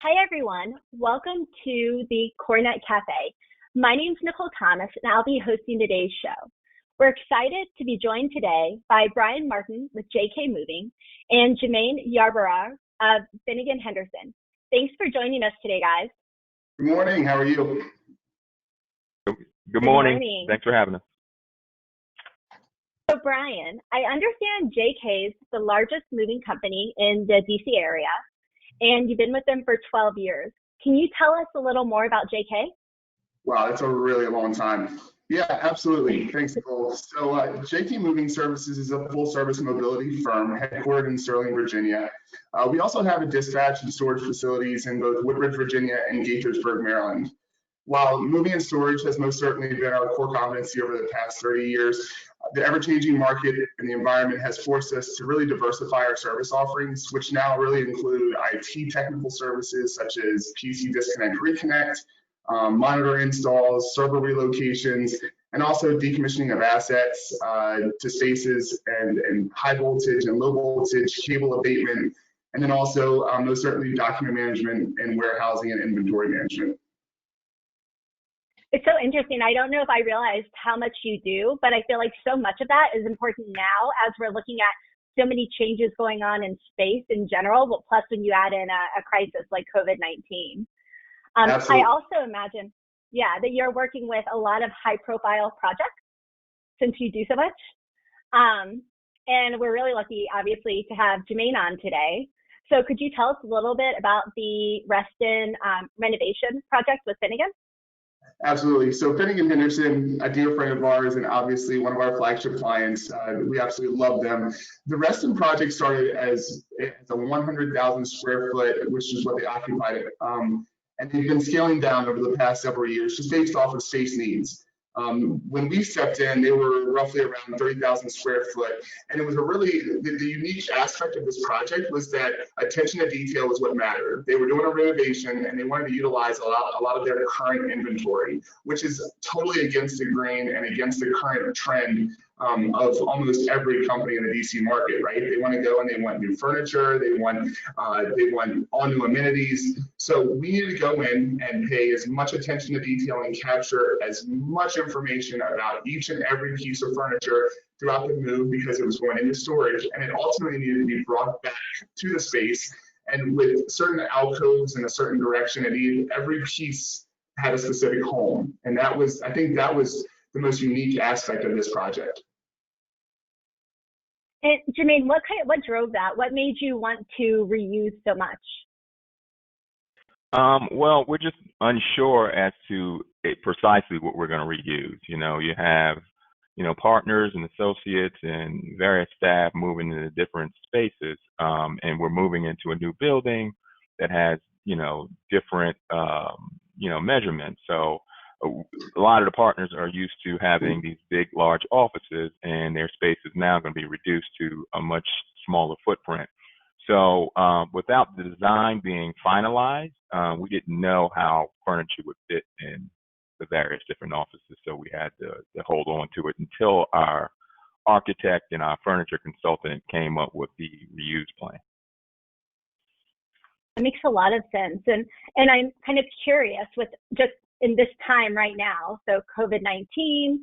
Hi, everyone. Welcome to the CoreNet Café. My name is Nicole Thomas, and I'll be hosting today's show. We're excited to be joined today by Brian Martin with JK Moving and Jermaine Yarborough of Finnegan Henderson. Thanks for joining us today, guys. Good morning. How are you? Good morning. Thanks for having us. So, Brian, I understand JK is the largest moving company in the DC area, and you've been with them for 12 years. Can you tell us a little more about JK? Wow, that's a really long time. Yeah, absolutely. Thanks, Nicole. So JK Moving Services is a full-service mobility firm headquartered in Sterling, Virginia. We also have a dispatch and storage facilities in both Woodbridge, Virginia and Gaithersburg, Maryland. While moving and storage has most certainly been our core competency over the past 30 years, the ever-changing market and the environment has forced us to really diversify our service offerings, which now really include IT technical services such as PC disconnect reconnect, monitor installs, server relocations, and also decommissioning of assets to spaces and high voltage and low voltage cable abatement, and then also most certainly document management and warehousing and inventory management. It's so interesting. I don't know if I realized how much you do, but I feel like so much of that is important now as we're looking at so many changes going on in space in general, but plus when you add in a crisis like COVID-19. I also imagine, that you're working with a lot of high-profile projects since you do so much. And we're really lucky, obviously, to have Jermaine on today. So could you tell us a little bit about the Reston renovation project with Finnegan? Absolutely. So Finnegan Henderson, a dear friend of ours and obviously one of our flagship clients, we absolutely love them. The Reston project started as a 100,000 square foot, which is what they occupied it. And they've been scaling down over the past several years just based off of space needs. When we stepped in, they were roughly around 30,000 square foot. And it was the unique aspect of this project was that attention to detail was what mattered. They were doing a renovation and they wanted to utilize a lot of their current inventory, which is totally against the grain and against the current trend of almost every company in the DC market, right? They want to go and they want new furniture, they want all new amenities. So we need to go in and pay as much attention to detail and capture as much information about each and every piece of furniture throughout the move because it was going into storage and it ultimately needed to be brought back to the space. And with certain alcoves in a certain direction, every piece had a specific home. And I think that was the most unique aspect of this project. And Jermaine, what drove that? What made you want to reuse so much? Well, we're just unsure as to precisely what we're going to reuse. You have, partners and associates and various staff moving into different spaces, and we're moving into a new building that has, different, measurements. So a lot of the partners are used to having these big, large offices, and their space is now going to be reduced to a much smaller footprint. So without the design being finalized, we didn't know how furniture would fit in the various different offices. So we had to hold on to it until our architect and our furniture consultant came up with the reuse plan. It makes a lot of sense. And I'm kind of curious with just in this time right now, so COVID-19,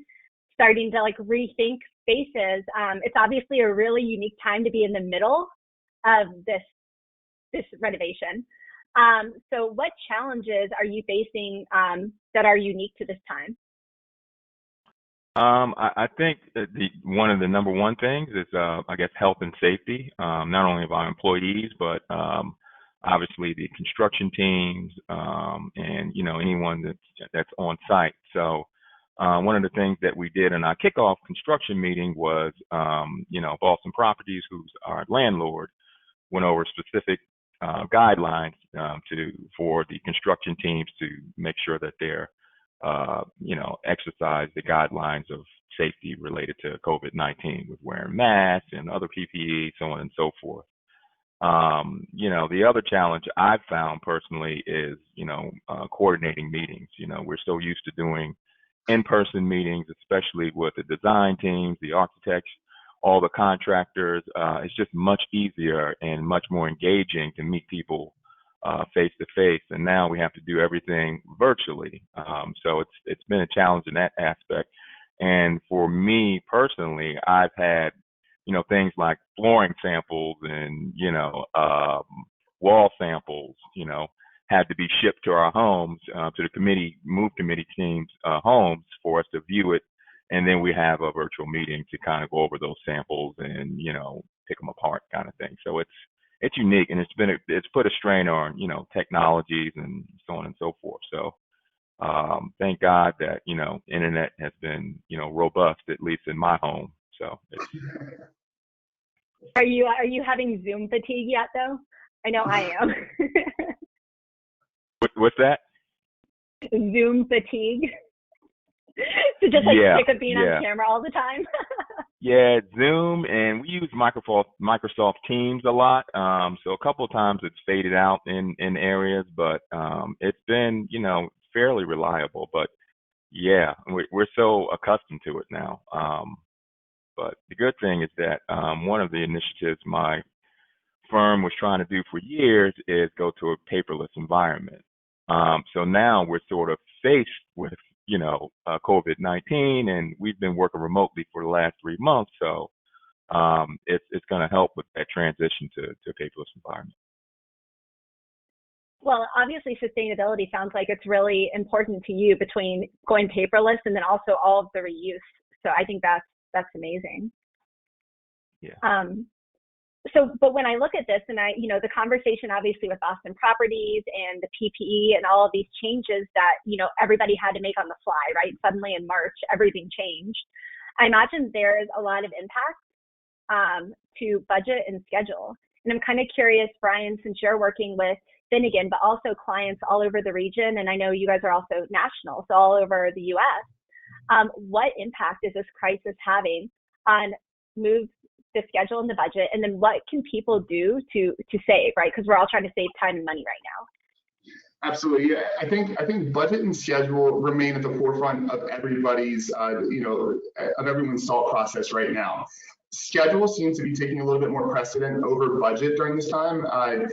starting to rethink spaces. It's obviously a really unique time to be in the middle of this renovation. So what challenges are you facing that are unique to this time? I think that one of the number one things is, health and safety, not only of our employees, but obviously the construction teams, and anyone that's on site. So one of the things that we did in our kickoff construction meeting was, Boston Properties, who's our landlord, went over specific guidelines for the construction teams to make sure that they're exercise the guidelines of safety related to COVID-19 with wearing masks and other PPE, so on and so forth. The other challenge I've found personally is, coordinating meetings. We're so used to doing in-person meetings, especially with the design teams, the architects, all the contractors. It's just much easier and much more engaging to meet people face to face, and now we have to do everything virtually. So it's been a challenge in that aspect. And for me personally, I've had things like flooring samples and wall samples, had to be shipped to our homes, to the move committee teams' homes for us to view it, and then we have a virtual meeting to kind of go over those samples and pick them apart, kind of thing. So it's unique, and it's put a strain on technologies and so on and so forth. So thank God that internet has been robust, at least in my home. So Are you having Zoom fatigue yet though? I know I am. what's that? Zoom fatigue. So just like sick of being on camera all the time. Yeah, Zoom, and we use Microsoft Teams a lot. So a couple of times it's faded out in areas, but it's been fairly reliable. But yeah, we're so accustomed to it now. But the good thing is that one of the initiatives my firm was trying to do for years is go to a paperless environment. So now we're sort of faced with COVID-19, and we've been working remotely for the last 3 months. So it's going to help with that transition to a paperless environment. Well, obviously sustainability sounds like it's really important to you between going paperless and then also all of the reuse. So I think that's amazing. Yeah. But when I look at this and the conversation obviously with Boston Properties and the PPE and all of these changes that, everybody had to make on the fly, right? Suddenly in March, everything changed. I imagine there's a lot of impact to budget and schedule. And I'm kind of curious, Brian, since you're working with Finnegan, but also clients all over the region, and I know you guys are also national, so all over the U.S., what impact is this crisis having on moves, the schedule, and the budget, and then what can people do to save, right? Because we're all trying to save time and money right now. Absolutely, yeah. I think budget and schedule remain at the forefront of everybody's, of everyone's thought process right now. Schedule seems to be taking a little bit more precedent over budget during this time. And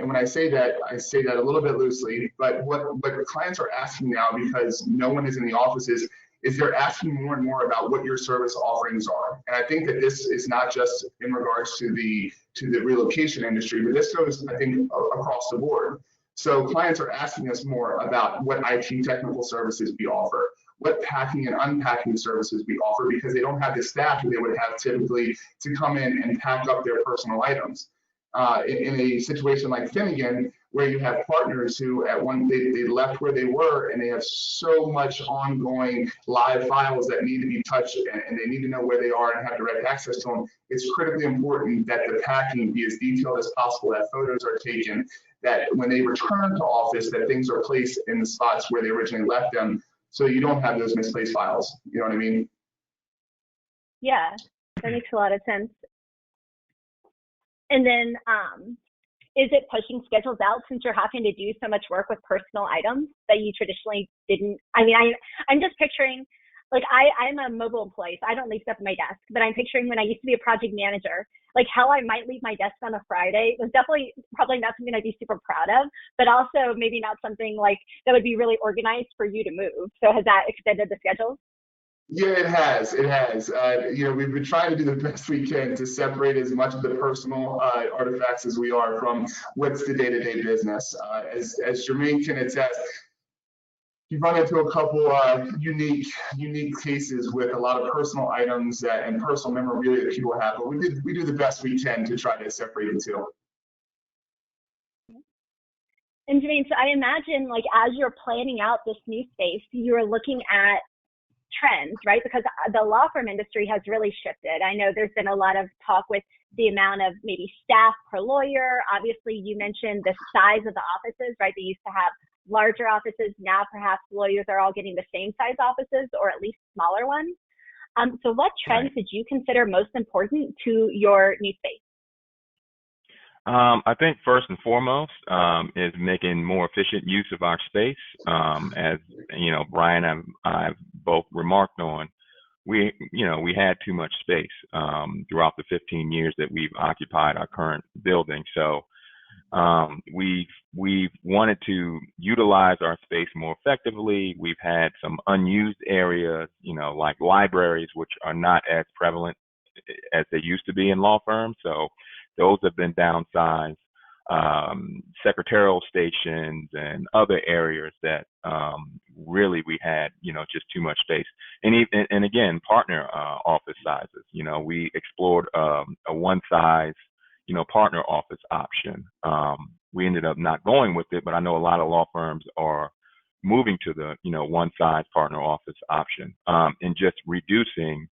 when I say that a little bit loosely, but what clients are asking now, because no one is in the offices, is they're asking more and more about what your service offerings are. And I think that this is not just in regards to the relocation industry, but this goes, I think, across the board. So clients are asking us more about what IT technical services we offer, what packing and unpacking services we offer, because they don't have the staff that they would have typically to come in and pack up their personal items. In a situation like Finnegan, where you have partners who they left where they were and they have so much ongoing live files that need to be touched and they need to know where they are and have direct access to them, it's critically important that the packing be as detailed as possible, that photos are taken, that when they return to office, that things are placed in the spots where they originally left them, so you don't have those misplaced files. You know what I mean? Yeah, that makes a lot of sense. And then is it pushing schedules out since you're having to do so much work with personal items that you traditionally didn't? I mean, I'm just picturing, like I'm a mobile employee, so I don't leave stuff at my desk, but I'm picturing when I used to be a project manager, like how I might leave my desk on a Friday was probably not something I'd be super proud of, but also maybe not something like that would be really organized for you to move. So has that extended the schedule? Yeah, it has. It has. We've been trying to do the best we can to separate as much of the personal artifacts as we are from what's the day-to-day business. As Jermaine can attest, you run into a couple unique cases with a lot of personal items and personal memorabilia that people have, but we do the best we can to try to separate the two. And Jermaine, so I imagine like as you're planning out this new space, you're looking at trends, right? Because the law firm industry has really shifted. I know there's been a lot of talk with the amount of maybe staff per lawyer. Obviously, you mentioned the size of the offices, right? They used to have larger offices. Now, perhaps lawyers are all getting the same size offices or at least smaller ones. So what trends did you consider most important to your new space? I think first and foremost is making more efficient use of our space. As Brian and I've both remarked on, we had too much space throughout the 15 years that we've occupied our current building. So We've wanted to utilize our space more effectively. We've had some unused areas, like libraries, which are not as prevalent as they used to be in law firms. So those have been downsized. Secretarial stations and other areas that really we had, just too much space. And again, partner office sizes. We explored a one size, partner office option. We ended up not going with it, but I know a lot of law firms are moving to the, one size partner office option, and just reducing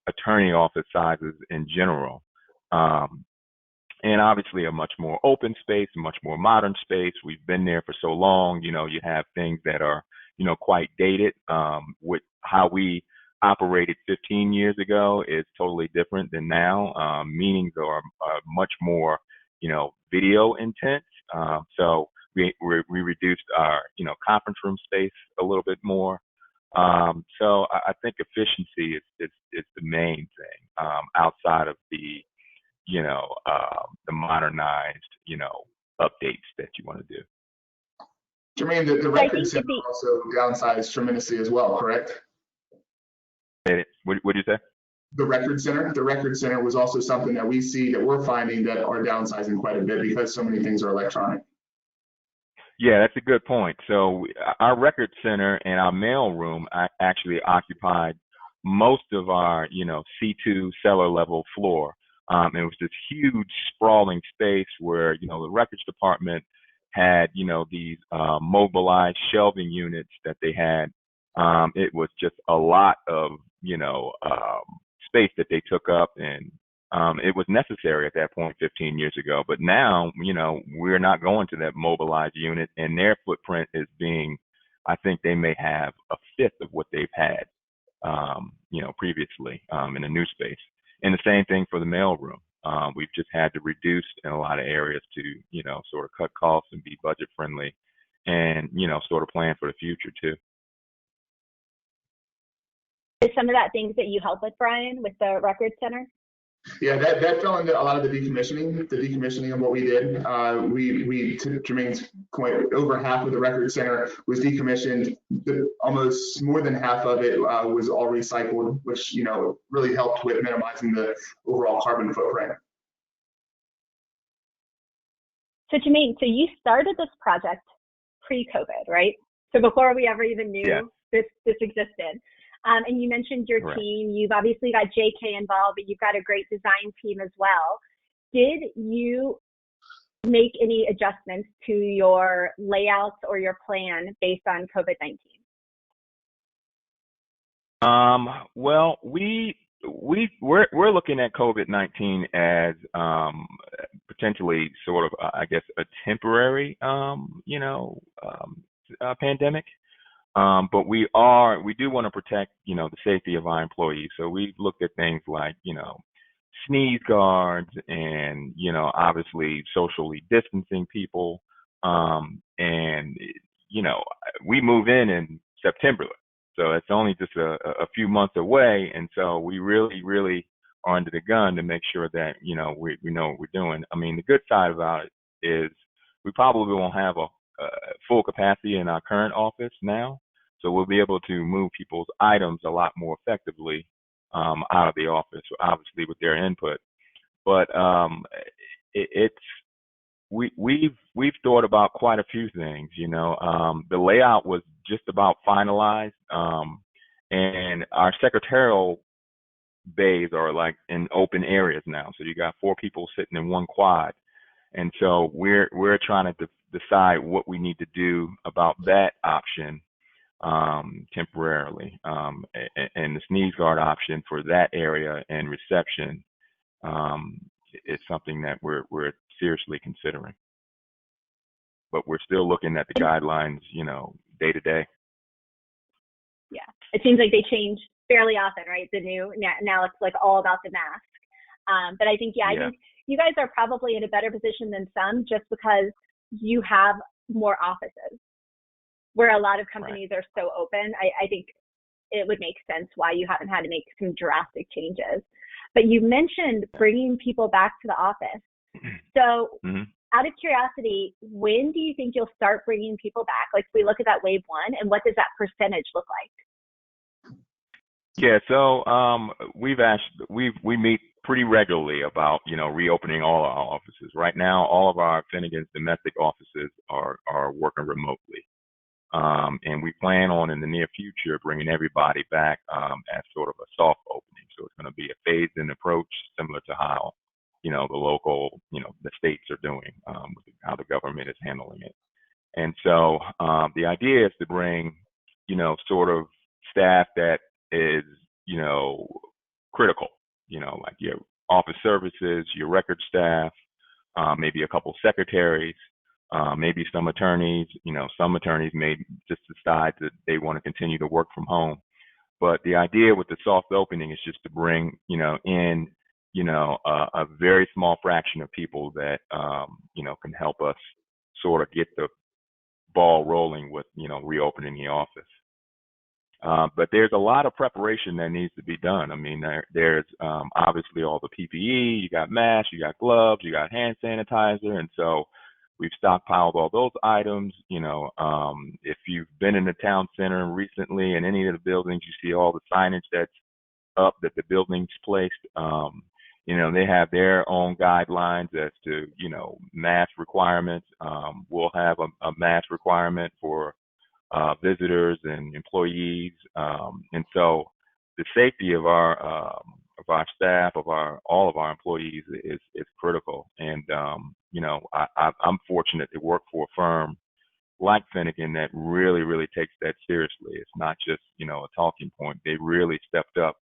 attorney office sizes in general. And obviously a much more open space, a much more modern space. We've been there for so long, you have things that are, quite dated. With how we operated 15 years ago is totally different than now. Meetings are much more, video intense. So we reduced our, conference room space a little bit more. So I think efficiency is the main thing, outside of the, the modernized, updates that you want to do. Jermaine, the record center also downsized tremendously as well, correct? What did you say? The record center was also something that we see that we're finding that are downsizing quite a bit because so many things are electronic. Yeah, that's a good point. So our record center and our mail room actually occupied most of our, C2 cellar level floor. It was this huge sprawling space where, the records department had, these mobilized shelving units that they had. It was just a lot of, space that they took up, and it was necessary at that point 15 years ago. But now, we're not going to that mobilized unit, and their footprint is being, I think they may have a fifth of what they've had, previously in the new space. And the same thing for the mailroom. We've just had to reduce in a lot of areas to, sort of cut costs and be budget friendly, and, sort of plan for the future too. Is some of that things that you help with, Brian, with the record center? Yeah, that fell into a lot of the decommissioning of what we did. We to Jermaine's point, over half of the record center was decommissioned. Almost more than half of it was all recycled, which, really helped with minimizing the overall carbon footprint. So Jermaine, so you started this project pre-COVID, right? So before we ever even knew this existed. And you mentioned your team. You've obviously got JK involved, but you've got a great design team as well. Did you make any adjustments to your layouts or your plan based on COVID-19? Well, we're looking at COVID-19 as potentially sort of, I guess, a temporary, pandemic. But we do want to protect, the safety of our employees. So we've looked at things like, sneeze guards and, obviously socially distancing people. And, we move in September. So it's only just a few months away. And so we really are under the gun to make sure that, we know what we're doing. I mean, the good side about it is we probably won't have a full capacity in our current office now. So we'll be able to move people's items a lot more effectively out of the office, obviously with their input. But we've thought about quite a few things. The layout was just about finalized, and our secretarial bays are like in open areas now. So you got 4 people sitting in one quad, and so we're trying to decide what we need to do about that option temporarily, and the sneeze guard option for that area and reception is something that we're seriously considering. But we're still looking at the guidelines, day to day. Yeah, it seems like they change fairly often, right? The new now it's like all about the mask. But I think I think you guys are probably in a better position than some, just because you have more offices, where a lot of companies are so open. I think it would make sense why you haven't had to make some drastic changes. But you mentioned bringing people back to the office. So out of curiosity, when do you think you'll start bringing people back? Like, if we look at that wave one, and what does that percentage look like? Yeah, so we meet pretty regularly about reopening all our offices. Right now, all of our Finnegan's domestic offices are working remotely, and we plan on in the near future bringing everybody back as sort of a soft opening. So it's going to be a phased-in approach, similar to how the local the states are doing, with how the government is handling it. And so the idea is to bring, sort of staff that is, critical, like your office services, your record staff, maybe a couple secretaries, maybe some attorneys. Some attorneys may just decide that they want to continue to work from home. But the idea with the soft opening is just to bring, in, a very small fraction of people that, can help us sort of get the ball rolling with reopening the office. But there's a lot of preparation that needs to be done. I mean, there's obviously all the PPE. You got masks, you got gloves, you got hand sanitizer, and so we've stockpiled all those items. If you've been in the town center recently in any of the buildings, you see all the signage that's up that the building's placed. They have their own guidelines as to, mask requirements. We'll have a mask requirement for visitors and employees. And so the safety of our staff, all of our employees is critical. And, I'm fortunate to work for a firm like Finnegan that really, really takes that seriously. It's not just, a talking point. They really stepped up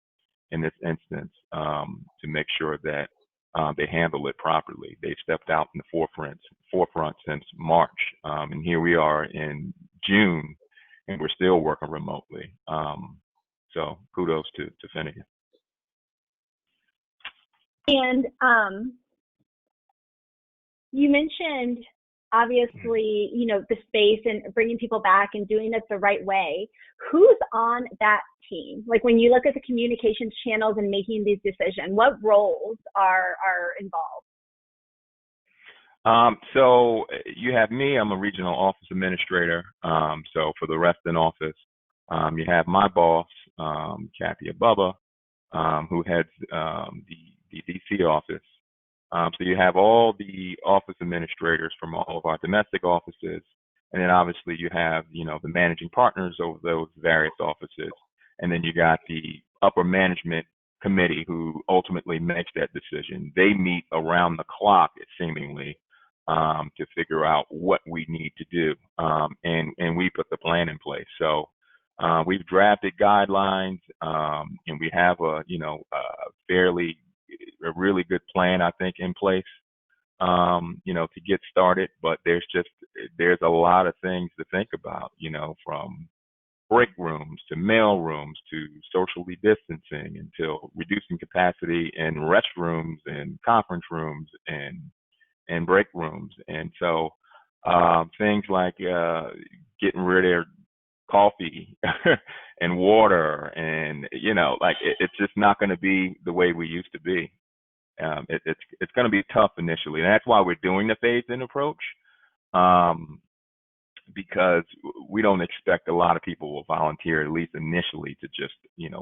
in this instance to make sure that they handle it properly. They stepped out in the forefront since March, and here we are in June, and we're still working remotely. So kudos to Finnegan. And you mentioned, obviously, the space and bringing people back and doing it the right way. Who's on that team? Like, when you look at the communications channels and making these decisions, what roles are involved? So you have me. I'm a regional office administrator. So for the Reston office, you have my boss, Kathy Abubba, who heads the DC office. So you have all the office administrators from all of our domestic offices, and then obviously you have, the managing partners over those various offices, and then you got the upper management committee who ultimately makes that decision. They meet around the clock, seemingly, to figure out what we need to do, and we put the plan in place. So we've drafted guidelines, and we have a really good plan, I think, in place, to get started. But there's a lot of things to think about, from break rooms to mail rooms to socially distancing until reducing capacity in restrooms and conference rooms and break rooms. And so things like getting rid of coffee and water, and it's just not going to be the way we used to be. It's going to be tough initially, and that's why we're doing the phased-in approach, because we don't expect a lot of people will volunteer, at least initially, to just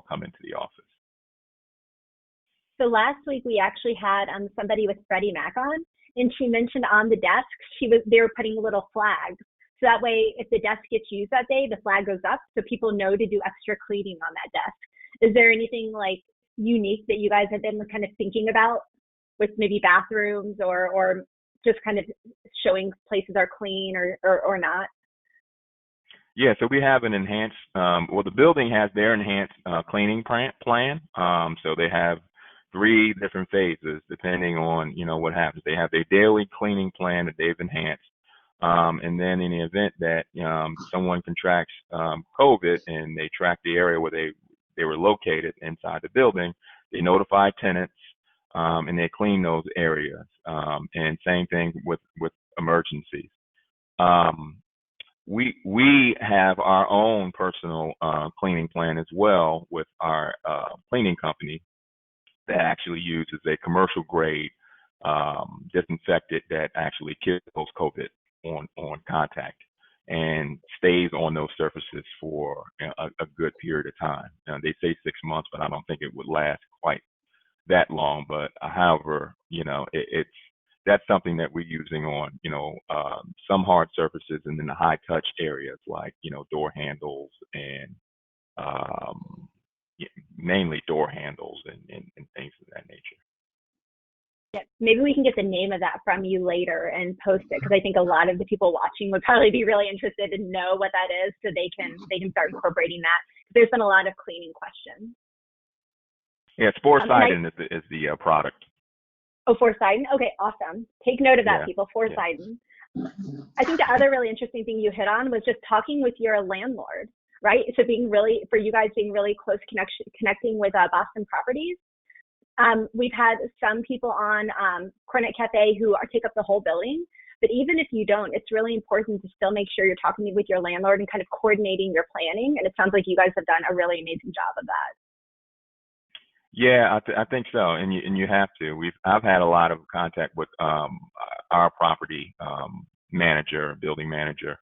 come into the office. So last week we actually had somebody with Freddie Mac on, and she mentioned on the desk they were putting little flags. So that way, if the desk gets used that day, the flag goes up so people know to do extra cleaning on that desk. Is there anything like unique that you guys have been kind of thinking about with maybe bathrooms or just kind of showing places are clean or not? Yeah, so we have an enhanced, the building has their enhanced cleaning plan. So they have 3 different phases depending on, what happens. They have their daily cleaning plan that they've enhanced. And then in the event that someone contracts COVID and they track the area where they were located inside the building, they notify tenants and they clean those areas. And same thing with emergencies. We have our own personal cleaning plan as well with our cleaning company that actually uses a commercial grade disinfectant that actually kills COVID on contact and stays on those surfaces for a good period of time. They say 6 months, but I don't think it would last quite that long. But however, that's something that we're using on, some hard surfaces and then the high touch areas like, door handles and mainly door handles and things of that nature. Yeah, maybe we can get the name of that from you later and post it, because I think a lot of the people watching would probably be really interested to know what that is, so they can start incorporating that. There's been a lot of cleaning questions. Yeah, Sporecidin is the product. Oh, Sporecidin? Okay, awesome. Take note of that, Yeah. people. Sporecidin. Yeah. I think the other really interesting thing you hit on was just talking with your landlord, right? So for you guys being really close connecting with Boston Properties. We've had some people on CoreNet Café who take up the whole building, but even if you don't, it's really important to still make sure you're talking with your landlord and kind of coordinating your planning. And it sounds like you guys have done a really amazing job of that. Yeah, I think so, and you have to. I've had a lot of contact with our property manager, building manager,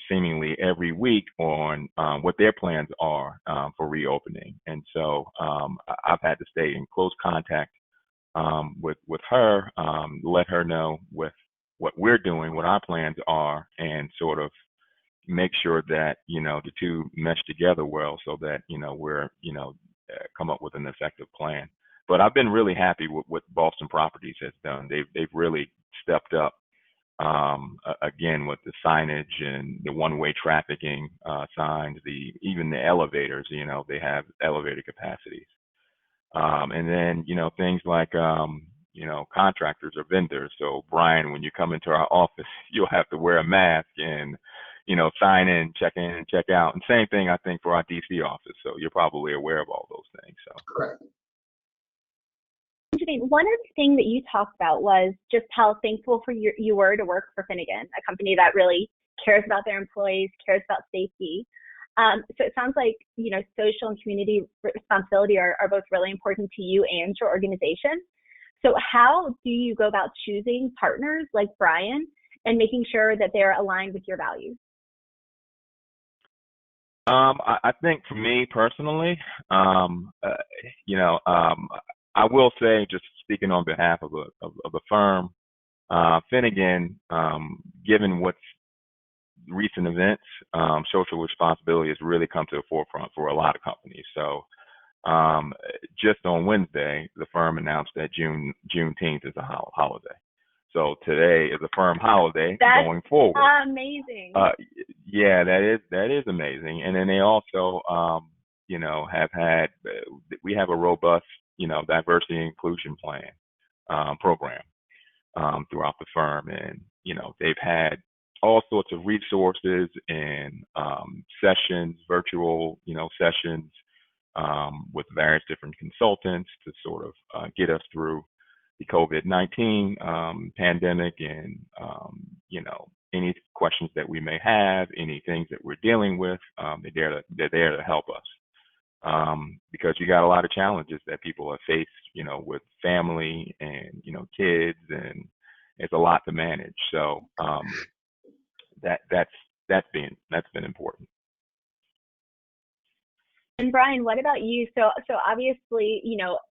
seemingly every week on what their plans are for reopening, and so I've had to stay in close contact with her, let her know with what we're doing, what our plans are, and sort of make sure that the two mesh together well, so that we're come up with an effective plan. But I've been really happy with what Boston Properties has done. They've really stepped up, again, with the signage and the one-way trafficking signs, even the elevators. They have elevator capacities, and then things like contractors or vendors. So Brian, when you come into our office, you'll have to wear a mask and sign in, check out. And same thing, I think, for our DC office. So you're probably aware of all those things. So. Correct. One of the things that you talked about was just how thankful you were to work for Finnegan, a company that really cares about their employees, cares about safety. So it sounds like, social and community responsibility are both really important to you and your organization. So how do you go about choosing partners like Brian and making sure that they're aligned with your values? I think for me personally, I will say, just speaking on behalf of the firm, Finnegan, given what's recent events, social responsibility has really come to the forefront for a lot of companies. So just on Wednesday, the firm announced that Juneteenth is a holiday. So today is a firm holiday going forward. Amazing. Yeah, that is amazing. And then they also, have had, we have a robust, diversity and inclusion plan program throughout the firm, and they've had all sorts of resources and sessions, virtual, sessions with various different consultants to sort of get us through the COVID-19 pandemic, and any questions that we may have, any things that we're dealing with, they're there to help us, because you got a lot of challenges that people have faced, with family and kids, and it's a lot to manage. So that's been important. And Brian, what about you? So obviously,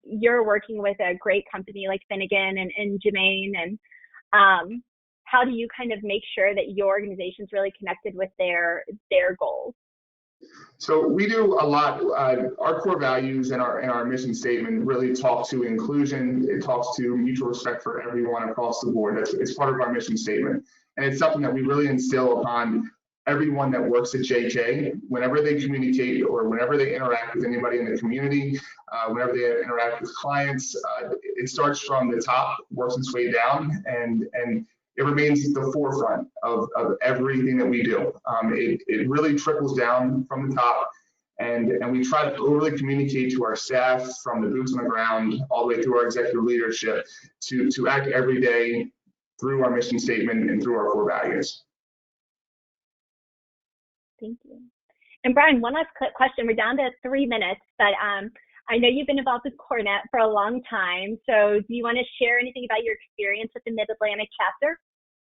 you're working with a great company like Finnegan and Jermaine, and how do you kind of make sure that your organization's really connected with their goals? So we do a lot. Our core values and our mission statement really talk to inclusion. It talks to mutual respect for everyone across the board. It's part of our mission statement, and it's something that we really instill upon everyone that works at JK, whenever they communicate or whenever they interact with anybody in the community, whenever they interact with clients. It starts from the top, works its way down, and it remains the forefront of everything that we do. It really trickles down from the top, and we try to overly communicate to our staff, from the boots on the ground all the way through our executive leadership, to act every day through our mission statement and through our core values. Thank you. And Brian, one last question. We're down to 3 minutes, but I know you've been involved with CoreNet for a long time. So do you want to share anything about your experience with the Mid-Atlantic chapter?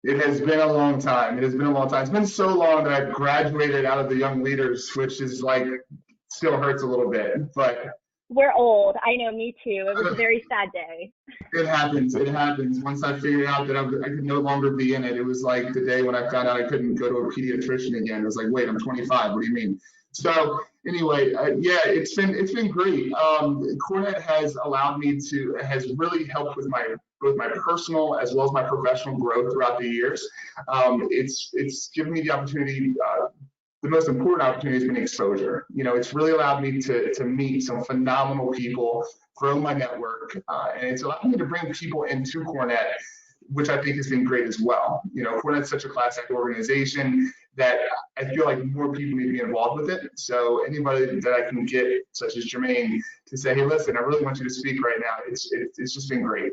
It has been a long time. It has been a long time. It's been so long that I've graduated out of the young leaders, which is like, still hurts a little bit, but we're old. I know, me too. It was a very sad day. it happens. It happens. Once I figured out that I could no longer be in it, it was like the day when I found out I couldn't go to a pediatrician again. It was like, wait, I'm 25. What do you mean? So anyway, yeah, it's been great. CoreNet has has really helped with both my personal as well as my professional growth throughout the years. It's given me the opportunity. The most important opportunity has been exposure. You know, it's really allowed me to meet some phenomenal people, grow my network, and it's allowed me to bring people into CoreNet, which I think has been great as well. You know, CoreNet's such a class act organization that I feel like more people need to be involved with it. So anybody that I can get, such as Jermaine, to say, hey, listen, I really want you to speak right now, it's just been great.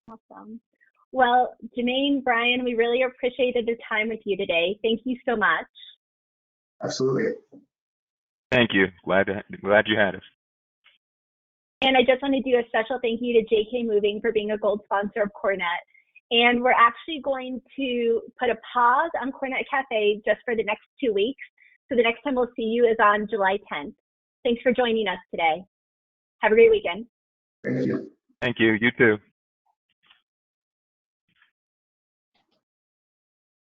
Awesome. Well, Jermaine, Brian, we really appreciated the time with you today. Thank you so much. Absolutely. Thank you. Glad you had us. And I just want to do a special thank you to JK Moving for being a gold sponsor of CoreNet. And we're actually going to put a pause on CoreNet Café just for the next 2 weeks. So the next time we'll see you is on July 10th. Thanks for joining us today. Have a great weekend. Thank you. Thank you. You too.